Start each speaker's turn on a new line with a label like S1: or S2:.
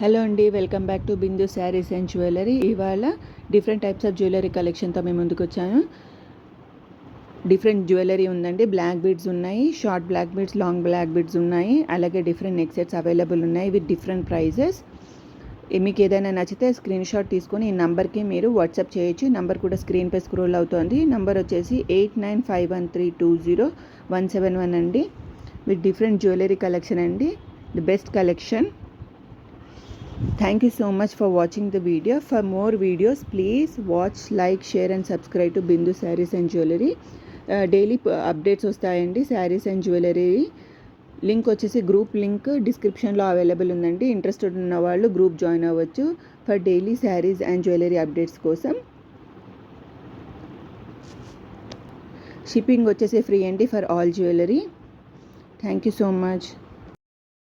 S1: Hello అండి, welcome back to Bindu Sarees and jewellery. ఇవాళ different types of jewellery కలెక్షన్తో మేము ముందుకు వచ్చాను. డిఫరెంట్ జ్యువెలరీ ఉందండి. బ్లాక్ బీడ్స్ ఉన్నాయి, short black beads, long black beads ఉన్నాయి. అలాగే డిఫరెంట్ నెక్ సెట్స్ అవైలబుల్ ఉన్నాయి విత్ డిఫరెంట్ ప్రైజెస్. మీకు ఏదైనా నచ్చితే స్క్రీన్ షాట్ తీసుకొని ఈ నంబర్కి మీరు వాట్సాప్ చేయొచ్చు. నంబర్ కూడా స్క్రీన్పై స్క్రోల్ అవుతోంది. నంబర్ వచ్చేసి 8951320171 అండి. విత్ డిఫరెంట్ జ్యువెలరీ కలెక్షన్ అండి. The best collection. Thank you so much for watching the video. For more videos, please watch, like, share and subscribe to Bindu Sarees and Jewellery. Daily updates వస్తాయండి saris and jewellery. Link వచ్చేసి group link డిస్క్రిప్షన్లో available ఉందండి. Interested ఉన్న వాళ్ళు group join అవ్వచ్చు for daily saris and jewellery updates కోసం. Shipping వచ్చేసి free అండి for all jewellery. Thank you so much.